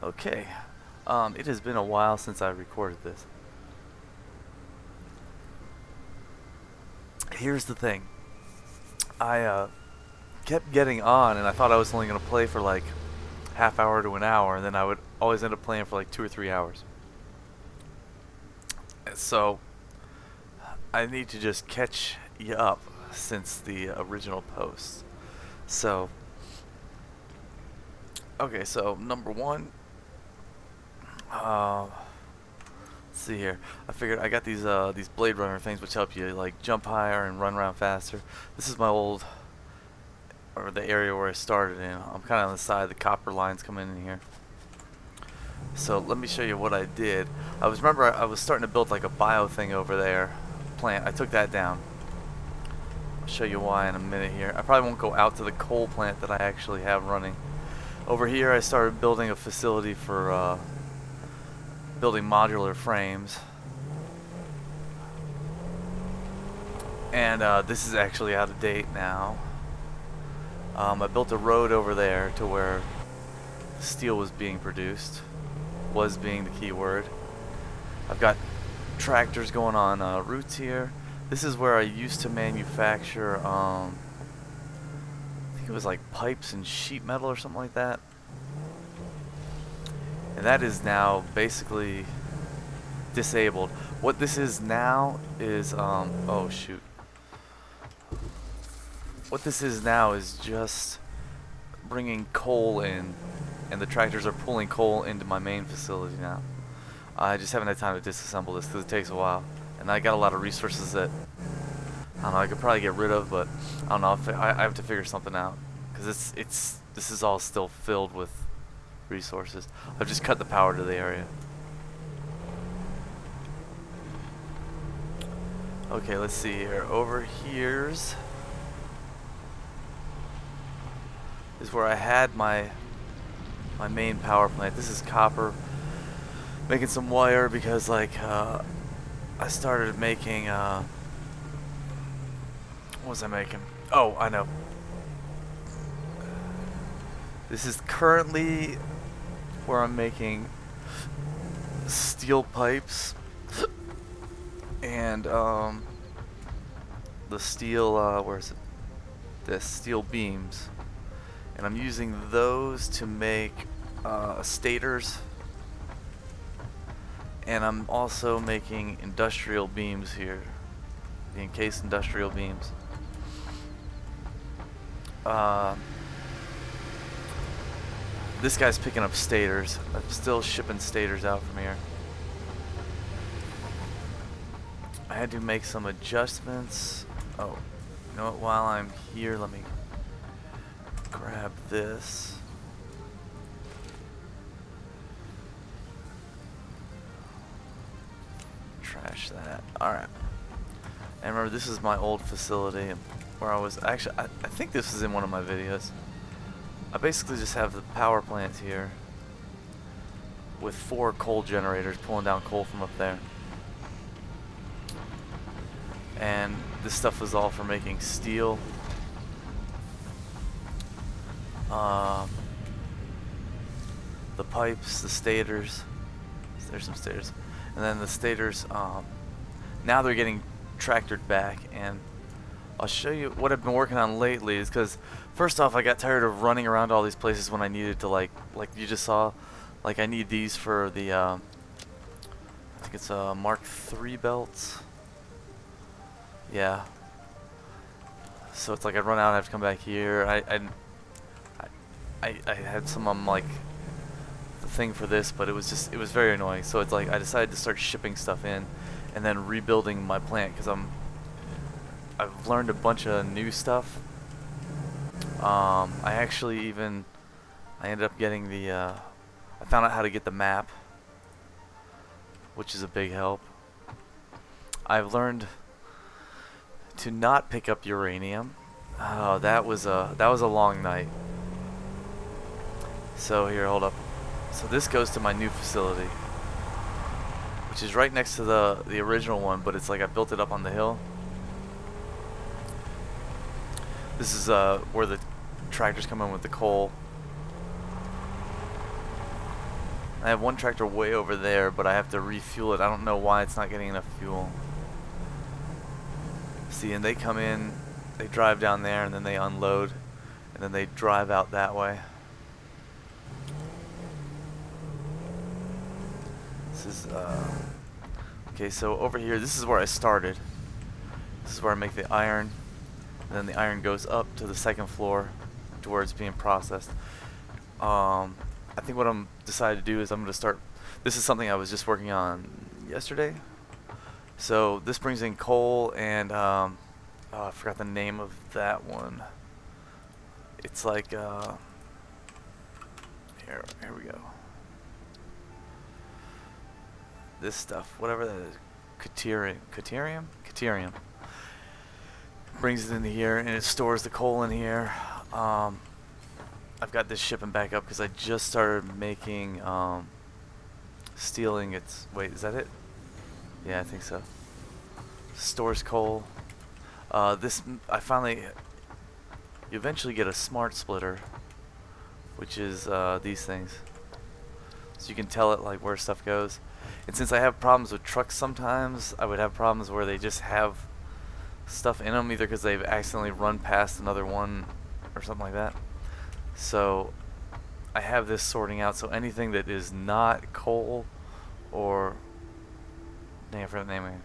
Okay. It has been a while since I recorded this. Here's the thing. I kept getting on, and I thought I was only going to play for like half hour to an hour, and then I would always end up playing for like 2 or 3 hours. So I need to just catch you up since the original post. So, okay, so number one, uh, let's see here. I figured I got these Blade Runner things which help you like jump higher and run around faster. This is my old, or the area where I started in. I'm kind of on the side. The copper lines come in here. So let me show you what I did. I was starting to build like a bio thing over there, plant. I took that down. I'll show you why in a minute here. I probably won't go out to the coal plant that I actually have running. Over here I started building a facility for building modular frames. And this is actually out of date now. I built a road over there to where steel was being produced. Was being the key word. I've got tractors going on routes here. This is where I used to manufacture, I think it was like pipes and sheet metal or something like that. And that is now basically disabled. What this is now is, oh shoot. What this is now is just bringing coal in, and the tractors are pulling coal into my main facility now. I just haven't had time to disassemble this because it takes a while, and I got a lot of resources that I don't know, I could probably get rid of, but I don't know. I have to figure something out because this is all still filled with resources. I've just cut the power to the area. Okay, let's see here. Over here's is where I had my main power plant. This is copper. Making some wire because like I started making what was I making? Oh, I know. This is currently where I'm making steel pipes and the steel where is it? The steel beams. And I'm using those to make stators, and I'm also making industrial beams here, the encased industrial beams. This guy's picking up stators. I'm still shipping stators out from here. I had to make some adjustments. Oh, you know what, while I'm here, let me grab this. Trash that. Alright. And remember, this is my old facility where I was actually, I think this is in one of my videos. I basically just have the power plant here with 4 coal generators pulling down coal from up there. And this stuff was all for making steel. The pipes, the stators. There's some stators, and then the stators. Now they're getting tractored back, and I'll show you what I've been working on lately. Is because first off, I got tired of running around all these places when I needed to like you just saw, like I need these for the I think it's Mark III belts. Yeah. So it's like I'd run out and I have to come back here. I had some like the thing for this, but it was very annoying. So it's like I decided to start shipping stuff in and then rebuilding my plant because I've learned a bunch of new stuff. I ended up getting the I found out how to get the map, which is a big help. I've learned to not pick up uranium. Oh, that was a long night. So here, hold up. So this goes to my new facility, which is right next to the original one, but it's like I built it up on the hill. This is where the tractors come in with the coal. I have one tractor way over there, but I have to refuel it. I don't know why it's not getting enough fuel. See, and they come in, they drive down there, and then they unload, and then they drive out that way. This is, okay, so over here, this is where I started. This is where I make the iron, and then the iron goes up to the second floor to where it's being processed. I think what I'm decided to do is I'm going to start, this is something I was just working on yesterday. So this brings in coal and, oh, I forgot the name of that one. It's like, here we go. This stuff, whatever that is, Caterium brings it into here, and it stores the coal in here. I've got this shipping back up because I just started making steel ingots. Wait, is that it? Yeah, I think so. Stores coal. This you eventually get a smart splitter, which is these things, so you can tell it like where stuff goes. And since I have problems with trucks sometimes, I would have problems where they just have stuff in them, either because they've accidentally run past another one or something like that. So I have this sorting out, so anything that is not coal or, dang, I forgot the name of it.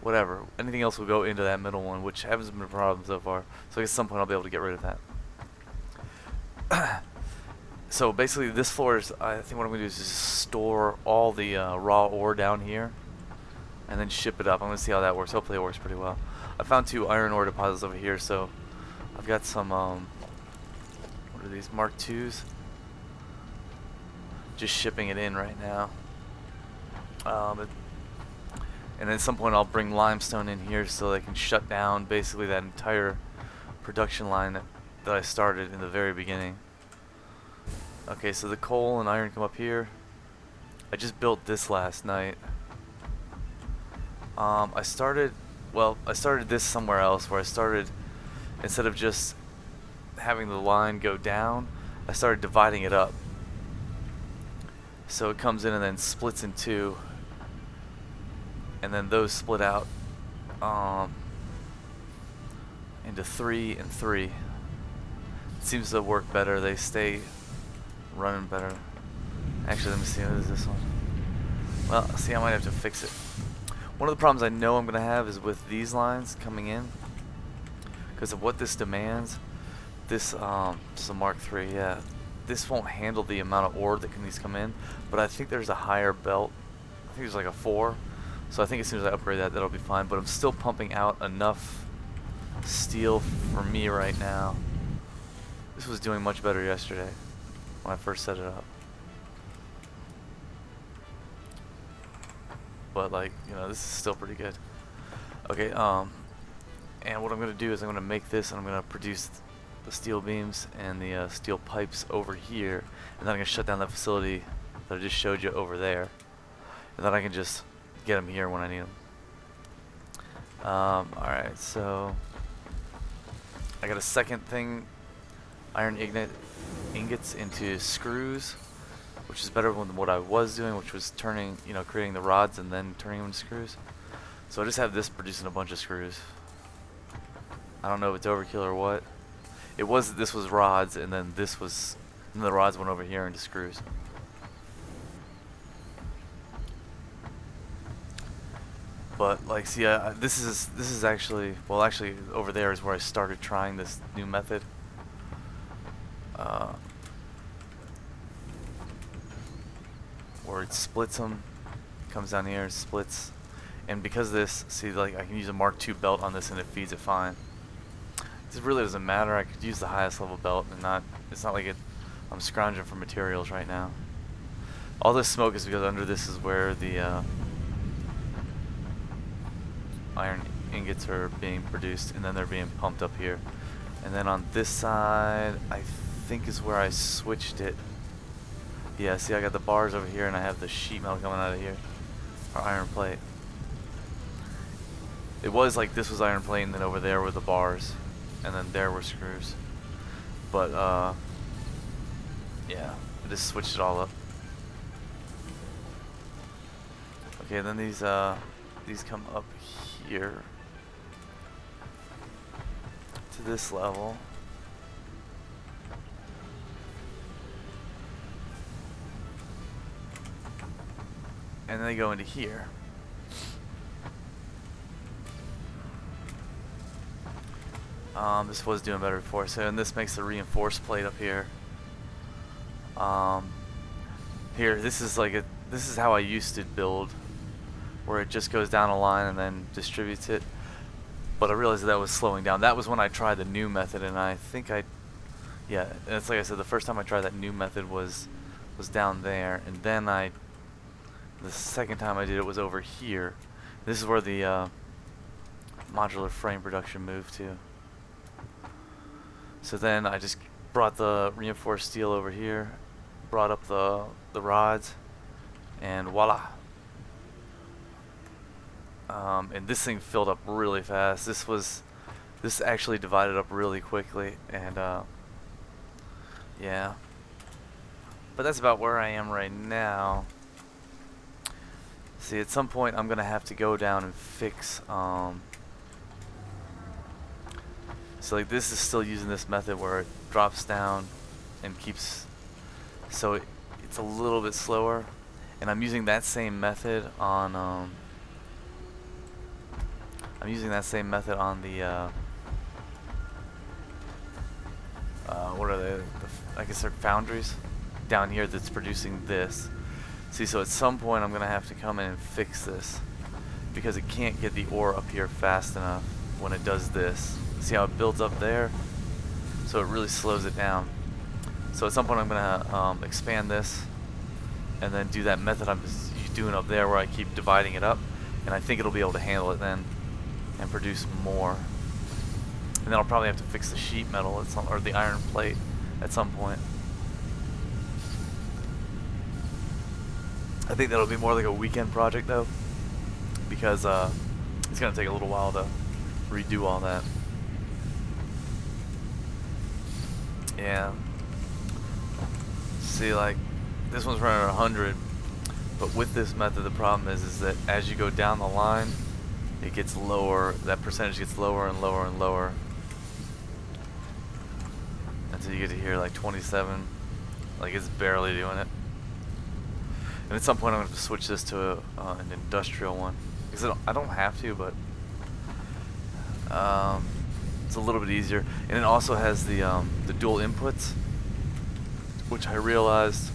Whatever, anything else will go into that middle one, which hasn't been a problem so far. So at some point I'll be able to get rid of that. So basically this floor is, I think what I'm going to do is just store all the raw ore down here and then ship it up. I'm going to see how that works. Hopefully it works pretty well. I found 2 iron ore deposits over here, so I've got some, what are these, Mark IIs? Just shipping it in right now. And at some point I'll bring limestone in here so they can shut down basically that entire production line that I started in the very beginning. Okay, so the coal and iron come up here. I just built this last night. I started this somewhere else, where I started, instead of just having the line go down, I started dividing it up. So it comes in and then splits in 2, and then those split out into 3 and 3. It seems to work better. They stay running better. Actually, let me see, what is this one? Well, see, I might have to fix it. One of the problems I know I'm going to have is with these lines coming in, because of what this demands. This is a Mark III, yeah. This won't handle the amount of ore that can come in, but I think there's a higher belt. I think there's like a 4. So I think as soon as I upgrade that, that'll be fine. But I'm still pumping out enough steel for me right now. This was doing much better yesterday when I first set it up. But like, you know, this is still pretty good. Okay, and what I'm going to do is I'm going to make this, and I'm going to produce the steel beams and the steel pipes over here, and then I'm going to shut down that facility that I just showed you over there, and then I can just get them here when I need them. Alright, so I got a second thing, iron ingots into screws, which is better than what I was doing, which was turning, you know, creating the rods and then turning them into screws. So I just have this producing a bunch of screws. I don't know if it's overkill or what. This was rods, and then the rods went over here into screws. But like, see, this is actually, well, actually over there is where I started trying this new method. Where it splits them, comes down here, splits, and because of this, see, like, I can use a Mark II belt on this and it feeds it fine. This really doesn't matter. I could use the highest level belt and it's not like I'm scrounging for materials right now. All this smoke is because under this is where the iron ingots are being produced, and then they're being pumped up here. And then on this side, I think is where I switched it. Yeah, see, I got the bars over here, and I have the sheet metal coming out of here, or iron plate. It was like this was iron plate, and then over there were the bars, and then there were screws. But yeah, I just switched it all up. Okay, then these come up here to this level. And then they go into here. This was doing better before, so and this makes the reinforced plate up here. Here, this is how I used to build, where it just goes down a line and then distributes it. But I realized that was slowing down. That was when I tried the new method, and I think yeah, and it's like I said, the first time I tried that new method was down there, and then the second time I did it was over here. This is where the modular frame production moved to. So then I just brought the reinforced steel over here, brought up the rods, and voila. And this thing filled up really fast. This actually divided up really quickly, and yeah. But that's about where I am right now. See, at some point I'm gonna have to go down and fix. So like this is still using this method where it drops down and keeps. So it's a little bit slower, and I'm using that same method on. I'm using that same method on the. What are they? I guess they're foundries down here that's producing this. See, so at some point I'm gonna have to come in and fix this because it can't get the ore up here fast enough when it does this. See how it builds up there? So it really slows it down. So at some point I'm gonna expand this and then do that method I'm doing up there where I keep dividing it up, and I think it'll be able to handle it then and produce more. And then I'll probably have to fix the sheet metal at some, or the iron plate at some point. I think that'll be more like a weekend project though, because it's gonna take a little while to redo all that. Yeah. See, like this one's running at 100, but with this method, the problem is that as you go down the line, it gets lower. That percentage gets lower and lower and lower until you get to here like 27. Like it's barely doing it. And at some point, I'm going to have to switch this to an industrial one because I don't have to, but it's a little bit easier. And it also has the dual inputs, which I realized.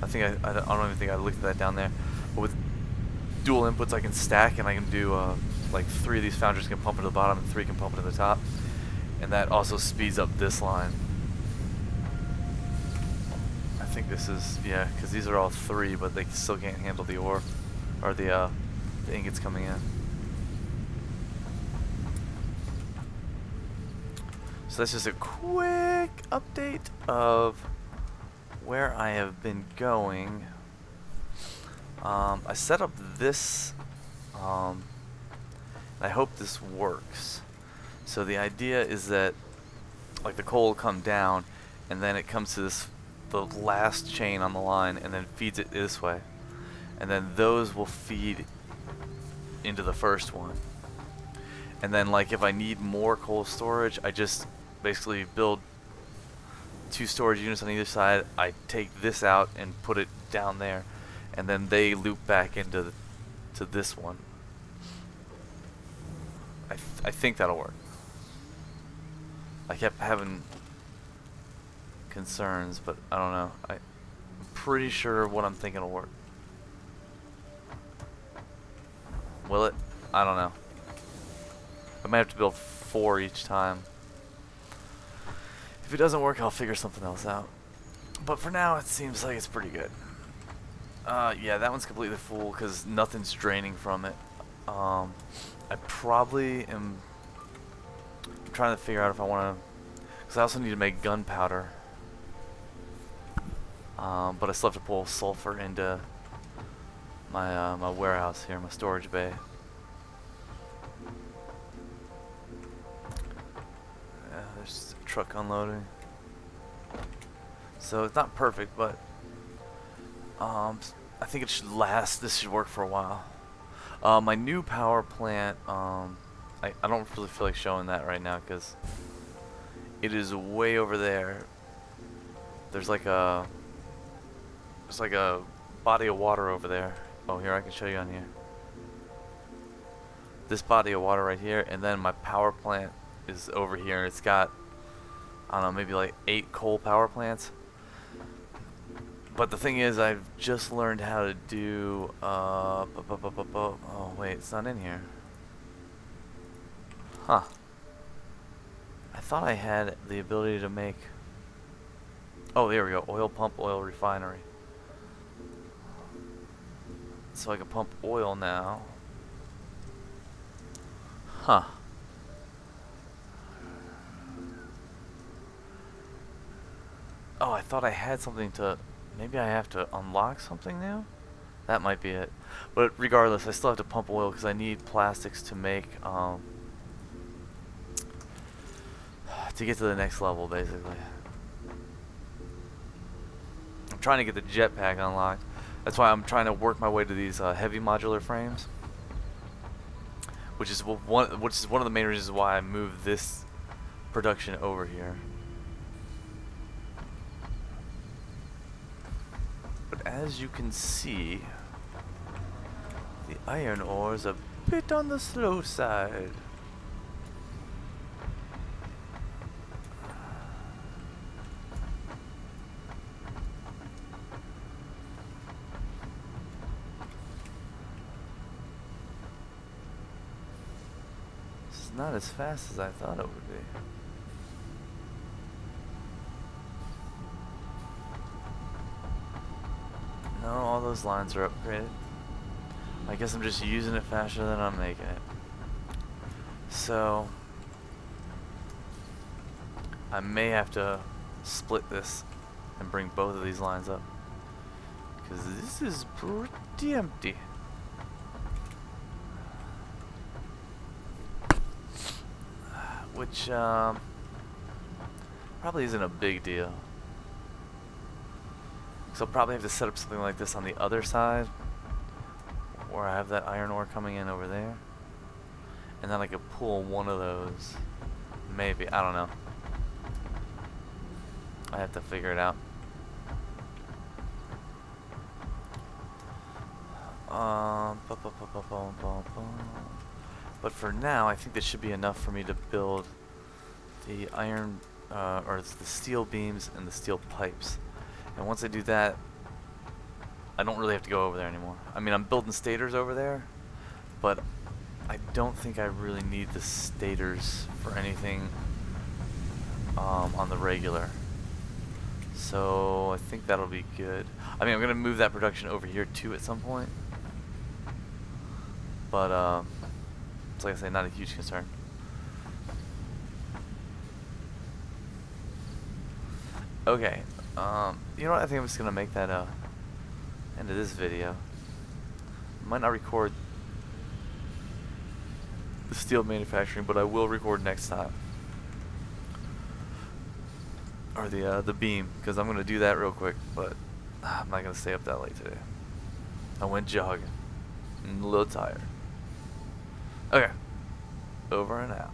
I don't even think I looked at that down there. But with dual inputs, I can stack, and I can do like 3 of these foundries can pump into the bottom, and 3 can pump into the top, and that also speeds up this line. I think this is, yeah, because these are all 3, but they still can't handle the ore or the ingots coming in. So that's just a quick update of where I have been going. I set up this, and I hope this works. So the idea is that like the coal will come down, and then it comes to the last chain on the line, and then feeds it this way, and then those will feed into the first one. And then like if I need more coal storage, I just basically build 2 storage units on either side. I take this out and put it down there, and then they loop back into to this one. I think that'll work. I kept having concerns, but I don't know. I'm pretty sure what I'm thinking will work. Will it? I don't know. I might have to build 4 each time. If it doesn't work, I'll figure something else out. But for now, it seems like it's pretty good. Yeah, that one's completely full because nothing's draining from it. I probably am trying to figure out if I want to, because I also need to make gunpowder. But I still have to pull sulfur into my my warehouse here, my storage bay. Yeah, there's a truck unloading. So it's not perfect, but I think it should last. This should work for a while. My new power plant, I don't really feel like showing that right now because it is way over there. There's like a body of water over there. Oh, here, I can show you on here. This body of water right here, and then my power plant is over here. It's got, I don't know, maybe like 8 coal power plants. But the thing is, I've just learned how to do, oh wait, it's not in here. Huh. I thought I had the ability to make, oh, there we go, oil pump, oil refinery. So I can pump oil now. Huh. Oh, I thought I had something to, maybe I have to unlock something new? That might be it. But regardless, I still have to pump oil because I need plastics to make, to get to the next level, basically. I'm trying to get the jetpack unlocked. That's why I'm trying to work my way to these heavy modular frames, which is one of the main reasons why I moved this production over here. But as you can see, the iron ore is a bit on the slow side. Not as fast as I thought it would be. No, all those lines are upgraded. I guess I'm just using it faster than I'm making it. So I may have to split this and bring both of these lines up, because this is pretty empty. Which probably isn't a big deal. So I'll probably have to set up something like this on the other side, where I have that iron ore coming in over there, and then I could pull one of those. Maybe, I don't know. I have to figure it out. But for now, I think this should be enough for me to build the iron, or the steel beams and the steel pipes. And once I do that, I don't really have to go over there anymore. I mean, I'm building stators over there, but I don't think I really need the stators for anything on the regular. So I think that'll be good. I mean, I'm going to move that production over here too at some point. But it's like I say, not a huge concern. Okay, you know what? I think I'm just gonna make that end of this video. Might not record the steel manufacturing, but I will record next time, or the beam, because I'm gonna do that real quick. But I'm not gonna stay up that late today. I went jogging. I'm a little tired. Okay, over and out.